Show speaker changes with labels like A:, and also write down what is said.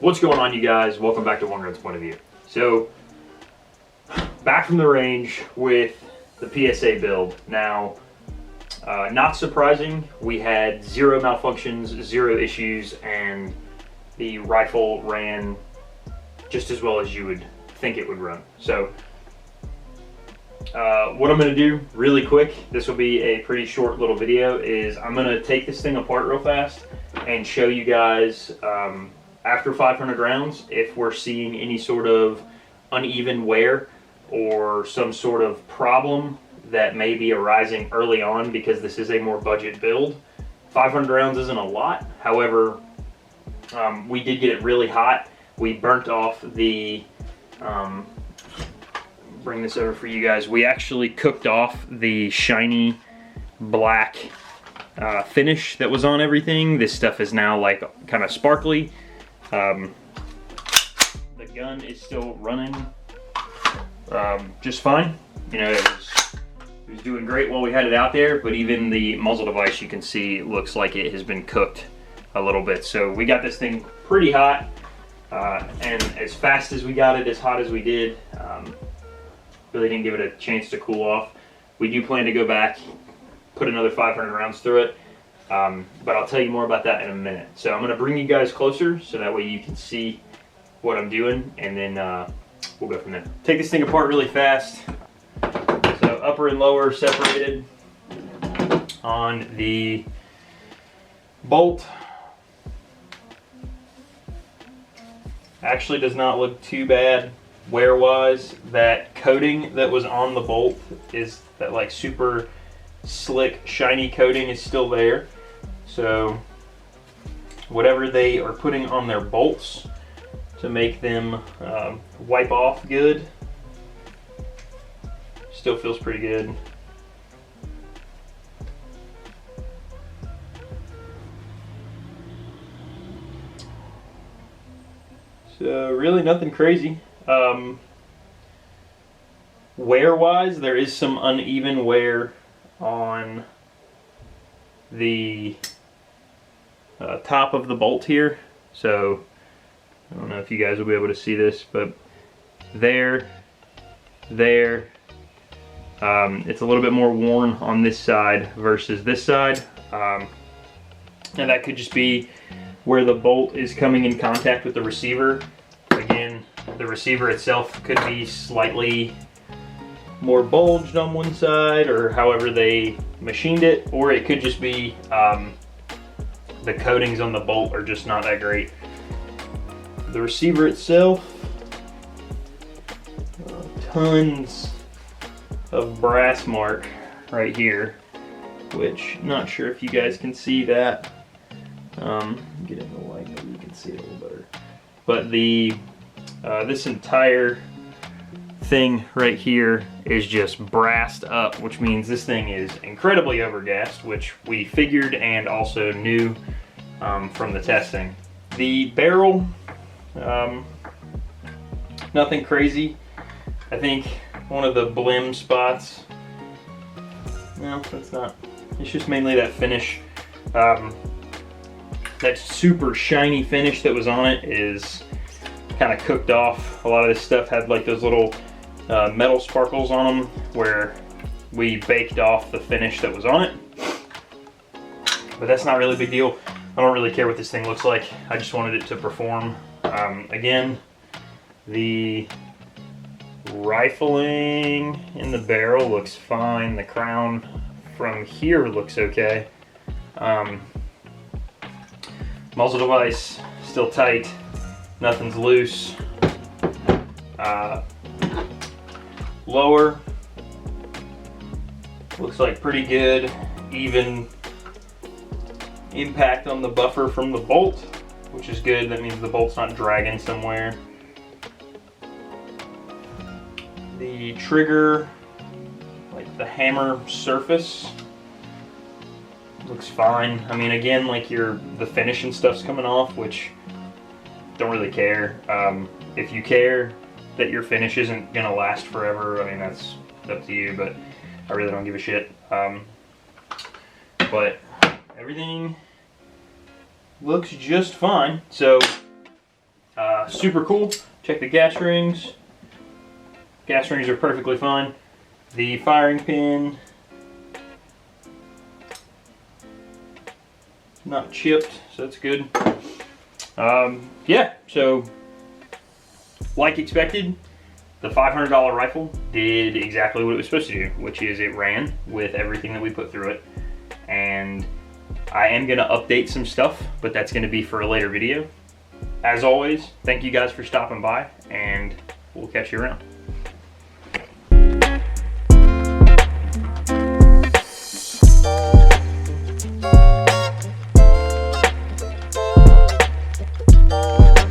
A: What's going on, you guys? Welcome back to One Gun's Point of View. So, back from the range with the PSA build. Now, not surprising, we had zero malfunctions, zero issues, and the rifle ran just as well as you would think it would run. So, what I'm going to do really quick, this will be a pretty short little video, is I'm going to take this thing apart real fast and show you guys after 500 rounds if we're seeing any sort of uneven wear or some sort of problem that may be arising early on, because this is a more budget build. 500 rounds isn't a lot, however, we did get it really hot. We burnt off the, bring this over for you guys, we actually cooked off the shiny black finish that was on everything. This stuff is now like kind of sparkly. The gun is still running just fine. You know, it was doing great while we had it out there, but even the muzzle device, you can see, looks like it has been cooked a little bit. So we got this thing pretty hot, and as fast as we got it, as hot as we did, really didn't give it a chance to cool off. We do plan to go back, put another 500 rounds through it, but I'll tell you more about that in a minute. So I'm going to bring you guys closer so that way you can see what I'm doing, and then we'll go from there. Take this thing apart really fast. So upper and lower separated on the bolt. Actually does not look too bad wear wise. That coating that was on the bolt, is that like super slick shiny coating, is still there. So whatever they are putting on their bolts to make them wipe off good, still feels pretty good. So really nothing crazy. Wear wise, there is some uneven wear on the top of the bolt here. So I don't know if you guys will be able to see this, but there, it's a little bit more worn on this side versus this side. And that could just be where the bolt is coming in contact with the receiver. Again, the receiver itself could be slightly more bulged on one side, or however they machined it, or it could just be the coatings on the bolt are just not that great. The receiver itself, tons of brass mark right here, which not sure if you guys can see that. Get in the light, maybe you can see it a little better. But the this entire thing right here is just brassed up, which means this thing is incredibly overgassed, which we figured and also knew from the testing. The barrel, nothing crazy. I think one of the blim spots, no, that's not, it's just mainly that finish. That super shiny finish that was on it is kind of cooked off. A lot of this stuff had like those little metal sparkles on them where we baked off the finish that was on it. But that's not really a big deal. I don't really care what this thing looks like. I just wanted it to perform. Again, the rifling in the barrel looks fine. The crown from here looks okay. Muzzle device still tight, nothing's loose. Lower looks like pretty good, even impact on the buffer from the bolt, which is good. That means the bolt's not dragging somewhere. The trigger, like the hammer surface, looks fine. I mean, again, like the finish and stuff's coming off, which don't really care. If you care that your finish isn't gonna last forever, I mean, that's up to you, but I really don't give a shit. But everything looks just fine. So Super cool. Check the gas rings. Gas rings are perfectly fine. The firing pin, not chipped, so that's good. Yeah, so like expected, the $500 rifle did exactly what it was supposed to do, which is it ran with everything that we put through it. And I am gonna update some stuff, but that's gonna be for a later video. As always, thank you guys for stopping by, and we'll catch you around.